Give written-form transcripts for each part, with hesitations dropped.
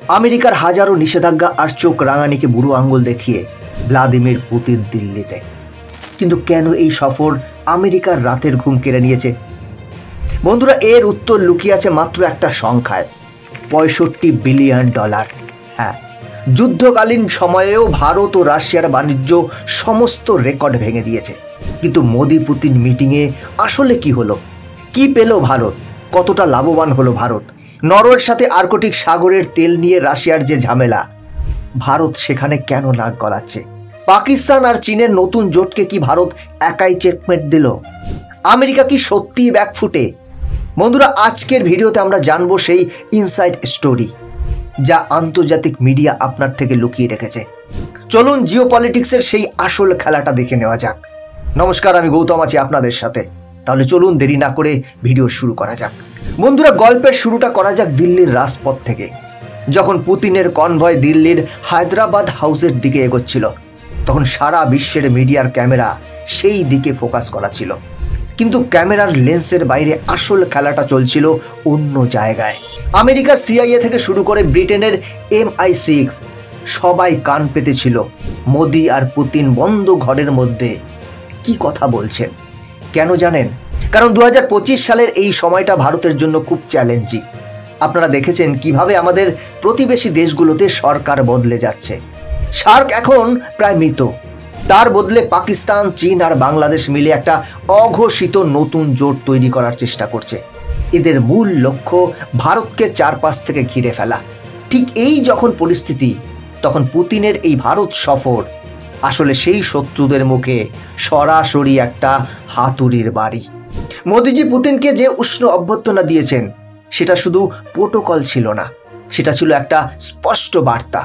আমেরিকার হাজারো নিষেধাজ্ঞা আর চোখ রাঙানিকে বুড়ো আঙ্গুল দেখিয়ে ভ্লাদিমির পুতিন দিল্লিতে। কিন্তু কেন এই সফর আমেরিকার রাতের ঘুম কেড়ে নিয়েছে? বন্ধুরা, এর উত্তর লুকিয়ে আছে মাত্র একটা সংখ্যায়, $65 বিলিয়ন। হ্যাঁ, যুদ্ধকালীন সময়েও ভারত ও রাশিয়ার বাণিজ্য সমস্ত রেকর্ড ভেঙে দিয়েছে। কিন্তু মোদি পুতিন মিটিংয়ে আসলে কি হলো? কি পেল ভারত? কতটা লাভবান হলো ভারত? নরওয়ের সাথে আর্কটিক সাগরের তেল নিয়ে রাশিয়ার যে ঝামেলা, ভারত সেখানে কেন নাক গলাচ্ছে? পাকিস্তান আর চীনের নতুন জোটকে কি ভারত একাই চেকমেট দিল? আমেরিকা কি সত্যিই ব্যাকফুটে? বন্ধুরা, আজকের ভিডিওতে আমরা জানবো সেই ইনসাইড স্টোরি যা আন্তর্জাতিক মিডিয়া আপনার থেকে লুকিয়ে রেখেছে। চলুন জিওপলিটিক্সের সেই আসল খেলাটা দেখে নেওয়া যাক। নমস্কার, আমি গৌতম আছি আপনাদের সাথে। তাহলে চলুন দেরি না করে ভিডিও শুরু করা যাক। বন্ধুরা, গল্পের শুরুটা করা যাক দিল্লির রাজপথ থেকে। যখন পুতিনের কনভয় দিল্লির হায়দ্রাবাদ হাউসের দিকে এগোচ্ছিল, তখন সারা বিশ্বের মিডিয়ার ক্যামেরা সেই দিকে ফোকাস করা ছিল। কিন্তু ক্যামেরার লেন্সের বাইরে আসল খেলাটা চলছিল অন্য জায়গায়। আমেরিকার CIA থেকে শুরু করে ব্রিটেনের MI6 সবাই কান পেতেছিল মোদি আর পুতিন বন্ধ ঘরের মধ্যে কি কথা বলছেন। কেন জানেন? কারণ 2025 সালের এই সময়টা ভারতের জন্য খুব চ্যালেঞ্জিং। আপনারা দেখেছেন কিভাবে আমাদের প্রতিবেশী দেশগুলোতে সরকার বদলে যাচ্ছে। সার্ক এখন প্রায় মৃত, তার বদলে পাকিস্তান, চীন আর বাংলাদেশ মিলে একটা অঘোষিত নতুন জোট তৈরি করার চেষ্টা করছে। এদের মূল লক্ষ্য ভারতকে চারপাশ থেকে ঘিরে ফেলা। ঠিক এই যখন পরিস্থিতি, তখন পুতিনের এই ভারত সফর আসলে সেই শত্রুদের মুখে সরাসরি একটা হাতুড়ির বাড়ি। মোদিজি পুতিনকে যে উষ্ণ অভ্যর্থনা দিয়েছেন, সেটা শুধু প্রোটোকল ছিল না, সেটা ছিল একটা স্পষ্ট বার্তা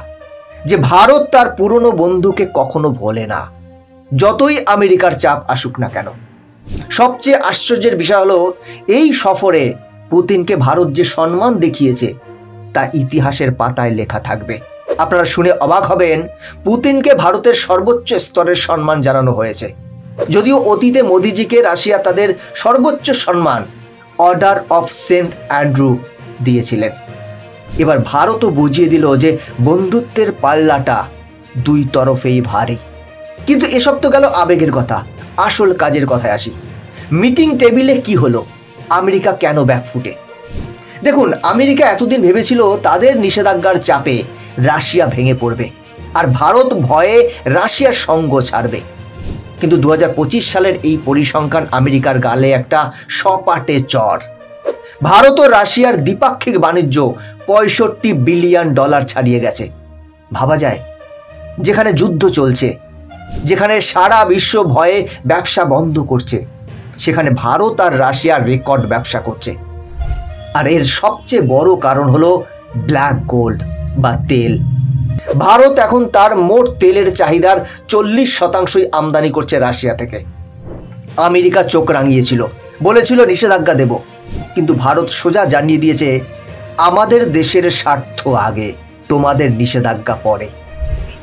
যে ভারত তার পুরনো বন্ধুকে কখনো ভোলে না, যতই আমেরিকার চাপ আসুক না কেন। সবচেয়ে আশ্চর্যের বিষয় হলো, এই সফরে পুতিনকে ভারত যে সম্মান দেখিয়েছে তা ইতিহাসের পাতায় লেখা থাকবে। আপনারা শুনে অবাক হবেন, পুতিনকে ভারতের সর্বোচ্চ স্তরের সম্মান জানানো হয়েছে। যদিও অতীতে মোদিজিকে রাশিয়া তাদের সর্বোচ্চ সম্মান অর্ডার অফ সেন্ট অ্যান্ড্রু দিয়েছিলেন। এবার ভারতও বুঝিয়ে দিল যে বন্ধুত্বের পাল্লাটা দুই তরফেই ভারী। কিন্তু এসব তো গেল আবেগের কথা, আসল কাজের কথায় আসি। মিটিং টেবিলে কি হলো? আমেরিকা কেন ব্যাকফুটে? দেখুন, আমেরিকা এতদিন ভেবেছিল তাদের নিষেধাজ্ঞার চাপে রাশিয়া ভেঙে পড়বে আর ভারত ভয়ে রাশিয়ার সঙ্গ ছাড়বে। কিন্তু 2025 সালের এই পরিসংখ্যান আমেরিকার গালে একটা সপাটে চর। ভারত ও রাশিয়ার দ্বিপাক্ষিক বাণিজ্য $65 বিলিয়ন ছাড়িয়ে গেছে। ভাবা যায়, যেখানে যুদ্ধ চলছে, যেখানে সারা বিশ্ব ভয়ে ব্যবসা বন্ধ করছে, সেখানে ভারত আর রাশিয়া রেকর্ড ব্যবসা করছে। আর এর সবচেয়ে বড় কারণ হলো ব্ল্যাক গোল্ড বা তেল। ভারত এখন তার মোট তেলের চাহিদার 40% আমদানি করছে রাশিয়া থেকে। আমেরিকা চোখ রাঙিয়েছিল, বলেছিল নিষেধাজ্ঞা দেব, কিন্তু ভারত সোজা জানিয়ে দিয়েছে আমাদের দেশের স্বার্থ আগে, তোমাদের নিষেধাজ্ঞা পরে।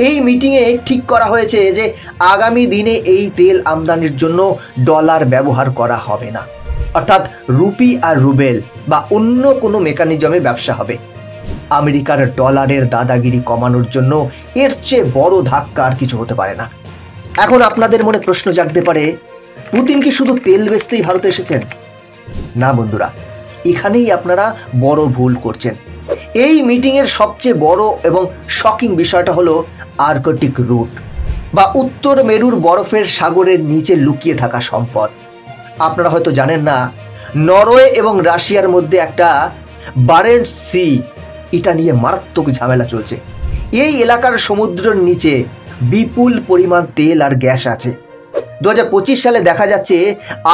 এই মিটিংয়ে ঠিক করা হয়েছে যে আগামী দিনে এই তেল আমদানির জন্য ডলার ব্যবহার করা হবে না, অর্থাৎ রুপি আর রুবেল বা অন্য কোনো মেকানিজমে ব্যবসা হবে। আমেরিকার ডলারের দাদাগিরি কমানোর জন্য এর চেয়ে বড় ধাক্কা আর কিছু হতে পারে না। এখন আপনাদের মনে প্রশ্ন জাগতে পারে, পুতিন কি শুধু তেল বেচতেই ভারতে এসেছেন? না বন্ধুরা, এখানেই আপনারা বড় ভুল করছেন। এই মিটিংয়ের সবচেয়ে বড় এবং শকিং বিষয়টা হলো আর্কটিক রুট বা উত্তর মেরুর বরফের সাগরের নিচে লুকিয়ে থাকা সম্পদ। আপনারা হয়তো জানেন না, নরওয়ে এবং রাশিয়ার মধ্যে একটা বারেন্টস সি, এটা নিয়ে মারাত্মক ঝামেলা চলছে। এই এলাকার সমুদ্রের নিচে বিপুল পরিমাণ তেল আর গ্যাস আছে। 2025 সালে দেখা যাচ্ছে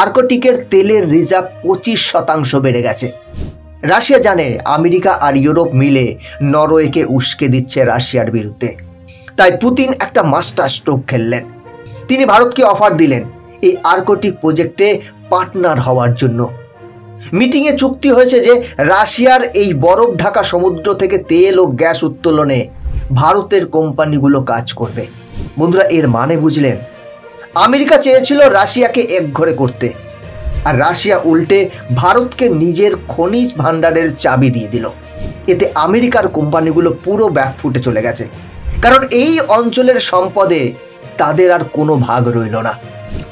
আর্কটিকের তেলের রিজার্ভ 25% বেড়ে গেছে। রাশিয়া জানে আমেরিকা আর ইউরোপ মিলে নরওয়েকে উস্কে দিচ্ছে রাশিয়ার বিরুদ্ধে। তাই পুতিন একটা মাস্টার স্ট্রোক খেললেন। তিনি ভারতকে অফার দিলেন এই আর্কটিক প্রজেক্টে পার্টনার হওয়ার জন্য। মিটিংয়ে চুক্তি হয়েছে যে রাশিয়ার এই বরফ ঢাকা সমুদ্র থেকে তেল ও গ্যাস উত্তোলনে ভারতের কোম্পানিগুলো কাজ করবে। বন্ধুরা, এর মানে বুঝলেন? আমেরিকা চেয়েছিল রাশিয়াকে একঘরে করতে, আর রাশিয়া উল্টে ভারতকে নিজের খনিজ ভাণ্ডারের চাবি দিয়ে দিল। এতে আমেরিকার কোম্পানিগুলো পুরো ব্যাকফুটে চলে গেছে, কারণ এই অঞ্চলের সম্পদে তাদের আর কোনো ভাগ রইল না।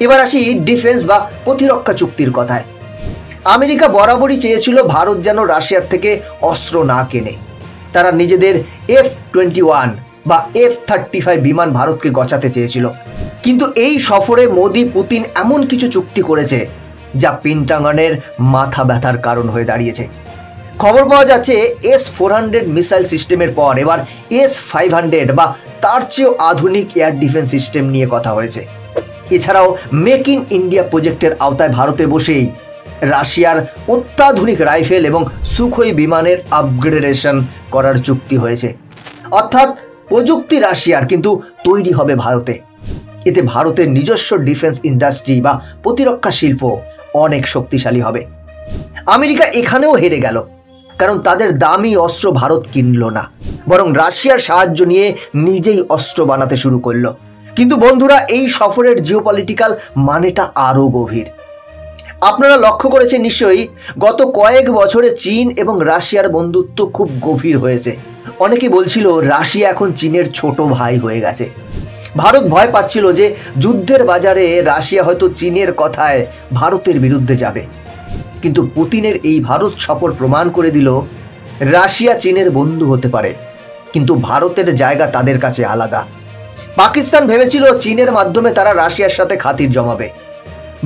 এবার আসি ডিফেন্স বা প্রতিরক্ষা চুক্তির কথায়। আমেরিকা বরাবরই চেয়েছিল ভারত যেন রাশিয়ার থেকে অস্ত্র না কেনে। তারা নিজেদের F-21 বা F-35 বিমান ভারতকে গছাতে চেয়েছিল। কিন্তু এই সফরে মোদি পুতিন এমন কিছু চুক্তি করেছে যা পেন্টাগনের মাথা ব্যথার কারণ হয়ে দাঁড়িয়েছে। খবর পাওয়া যাচ্ছে S-400 মিসাইল সিস্টেমের পর এবার S-500 বা তার চেয়েও আধুনিক এয়ার ডিফেন্স সিস্টেম নিয়ে কথা হয়েছে। এছাড়াও মেক ইন ইন্ডিয়া প্রজেক্টের আওতায় ভারতে বসেই রাশিয়ার অত্যাধুনিক রাইফেল এবং সুখোই বিমানের আপগ্রেডেশন করার চুক্তি হয়েছে। অর্থাৎ প্রযুক্তি রাশিয়ার, কিন্তু তৈরি হবে ভারতে। এতে ভারতের নিজস্ব ডিফেন্স ইন্ডাস্ট্রি বা প্রতিরক্ষা শিল্প অনেক শক্তিশালী হবে। আমেরিকা এখানেও হেরে গেল, কারণ তাদের দামি অস্ত্র ভারত কিনল না, বরং রাশিয়ার সাহায্য নিয়ে নিজেই অস্ত্র বানাতে শুরু করলো। কিন্তু বন্ধুরা, এই সফরের জিওপলিটিক্যাল মানেটা আরও গভীর। আপনারা লক্ষ্য করেছেন নিশ্চয়ই, গত কয়েক বছরে চীন এবং রাশিয়ার বন্ধুত্ব খুব গভীর হয়েছে। অনেকে বলছিল রাশিয়া এখন চীনের ছোট ভাই হয়ে গেছে। ভারত ভয় পাচ্ছিল যে যুদ্ধের বাজারে রাশিয়া হয়তো চীনের কথায় ভারতের বিরুদ্ধে যাবে। কিন্তু পুতিনের এই ভারত সফর প্রমাণ করে দিল রাশিয়া চীনের বন্ধু হতে পারে, কিন্তু ভারতের জায়গা তাদের কাছে আলাদা। পাকিস্তান ভেবেছিল চীনের মাধ্যমে তারা রাশিয়ার সাথে খাতির জমাবে।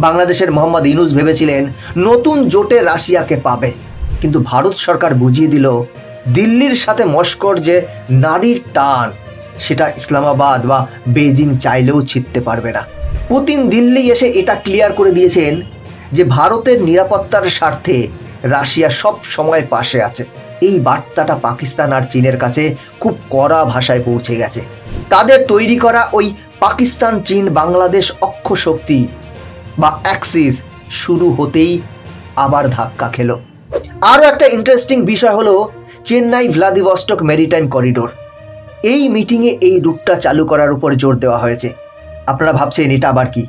বাংলাদেশের মোহাম্মদ ইউনূস ভেবেছিলেন নতুন জোটে রাশিয়াকে পাবে। কিন্তু ভারত সরকার বুঝিয়ে দিল দিল্লির সাথে মস্কোর যে নারীর টান, সেটা ইসলামাবাদ বা বেজিং চাইলেও ছিঁড়তে পারবে না। পুতিন দিল্লি এসে এটা ক্লিয়ার করে দিয়েছেন যে ভারতের নিরাপত্তার স্বার্থে রাশিয়া সব সময় পাশে আছে। এই বার্তাটা পাকিস্তান আর চীনের কাছে খুব কড়া ভাষায় পৌঁছে গেছে। তাদের তৈরি করা ওই পাকিস্তান চীন বাংলাদেশ অক্ষ শক্তি বা অ্যাক্সিস শুরু হতেই আবার ধাক্কা খেল। আরও একটা ইন্টারেস্টিং বিষয় হলো চেন্নাই ভ্লাদিভস্টক মেরিটাইম করিডোর। এই মিটিংয়ে এই রুটটা চালু করার উপর জোর দেওয়া হয়েছে। আপনারা ভাবছেন এটা আবার কি?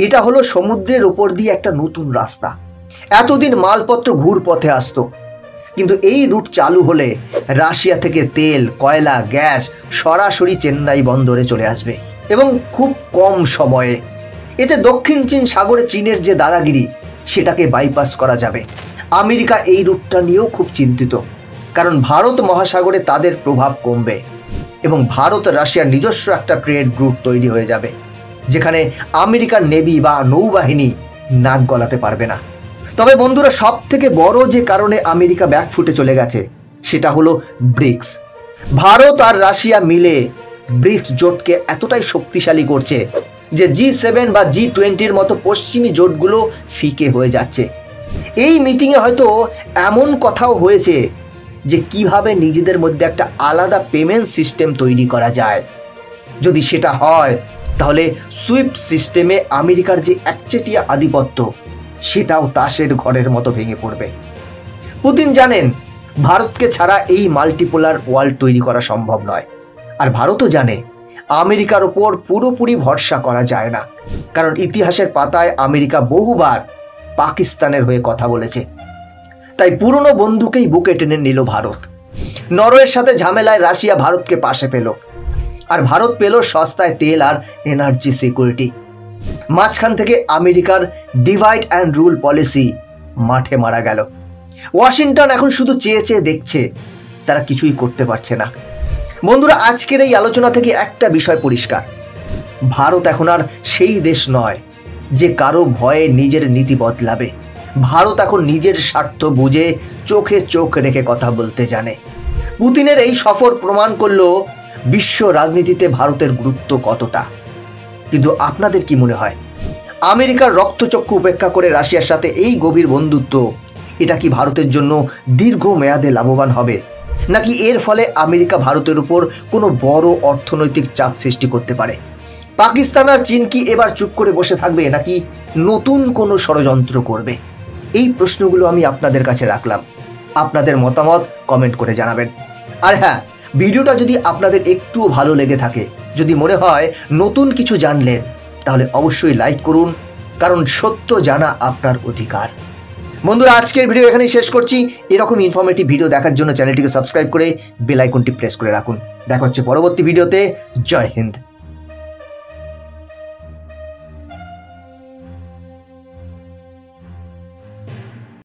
এটা হলো সমুদ্রের উপর দিয়ে একটা নতুন রাস্তা। এতদিন মালপত্র ঘুরপথে আসতো, কিন্তু এই রুট চালু হলে রাশিয়া থেকে তেল, কয়লা, গ্যাস সরাসরি চেন্নাই বন্দরে চলে আসবে এবং খুব কম সময়ে। এতে দক্ষিণ চীন সাগরে চীনের যে দাদাগিরি, সেটাকে বাইপাস করা যাবে। আমেরিকা এই রুটটা নিয়েও খুব চিন্তিত, কারণ ভারত মহাসাগরে তাদের প্রভাব কমবে এবং ভারত রাশিয়ার নিজস্ব একটা ট্রেড রুট তৈরি হয়ে যাবে, যেখানে আমেরিকার নেভি বা নৌবাহিনী নাক গলাতে পারবে না। তবে বন্ধুরা, সব থেকে বড় যে কারণে আমেরিকা ব্যাকফুটে চলে গেছে সেটা হলো ব্রিক্স। ভারত আর রাশিয়া মিলে ব্রিক্স জোটকে এতটাই শক্তিশালী করছে যে G7 বা G20 মতো পশ্চিমী জোটগুলো ফিকে হয়ে যাচ্ছে। এই মিটিংয়ে হয়তো এমন কথাও হয়েছে যে কিভাবে নিজেদের মধ্যে একটা আলাদা পেমেন্ট সিস্টেম তৈরি করা যায়। যদি সেটা হয়, তাহলে সুইফট সিস্টেমে আমেরিকার যে একচেটিয়া আধিপত্য, সেটাও তাসের ঘরের মতো ভেঙে পড়বে। পুতিন জানেন ভারতকে ছাড়া এই মাল্টিপোলার ওয়ার্ল্ড তৈরি করা সম্ভব নয়, আর ভারতও জানে আমেরিকার ওপর পুরোপুরি ভরসা করা যায় না, কারণ ইতিহাসের পাতায় আমেরিকা বহুবার পাকিস্তানের হয়ে কথা বলেছে। তাই পুরনো বন্ধুকেই বুকে টেনে নিল ভারত। নরওয়ের সাথে ঝামেলায় রাশিয়া ভারতকে পাশে পেল, আর ভারত পেল সস্তায় তেল আর এনার্জি সিকিউরিটি। মাঝখান থেকে আমেরিকার ডিভাইড অ্যান্ড রুল পলিসি মাঠে মারা গেল। ওয়াশিংটন এখন শুধু চেয়ে চেয়ে দেখছে, তারা কিছুই করতে পারছে না। বন্ধুরা, আজকের এই আলোচনা থেকে একটা বিষয় পরিষ্কার, ভারত এখন আর সেই দেশ নয় যে কারো ভয়ে নিজের নীতি বদলাবে। ভারত এখন নিজের স্বার্থ বুঝে চোখে চোখ রেখে কথা বলতে জানে। পুতিনের এই সফর প্রমাণ করল বিশ্ব রাজনীতিতে ভারতের গুরুত্ব কতটা। কিন্তু আপনাদের কি মনে হয়, আমেরিকার রক্তচক্ষু উপেক্ষা করে রাশিয়ার সাথে এই গভীর বন্ধুত্ব, এটা কি ভারতের জন্য দীর্ঘ মেয়াদে লাভবান হবে, নাকি এর ফলে আমেরিকা ভারতের উপর কোনো বড় অর্থনৈতিক চাপ সৃষ্টি করতে পারে? পাকিস্তান আর চীন কি এবার চুপ করে বসে থাকবে, নাকি নতুন কোনো ষড়যন্ত্র করবে? এই প্রশ্নগুলো আমি আপনাদের কাছে রাখলাম। আপনাদের মতামত কমেন্ট করে জানাবেন। আর হ্যাঁ, ভিডিওটা যদি আপনাদের একটুও ভালো লেগে থাকে, যদি মনে হয় নতুন কিছু জানলেন, তাহলে অবশ্যই লাইক করুন, কারণ সত্য জানা আপনার অধিকার। বন্ধুরা, আজকের ভিডিও এখানেই শেষ করছি। এরকম ইনফরমেটিভ ভিডিও দেখার জন্য চ্যানেলটিকে সাবস্ক্রাইব করে বেল আইকনটি প্রেস করে রাখুন। দেখা হচ্ছে পরবর্তী ভিডিওতে। জয় হিন্দ।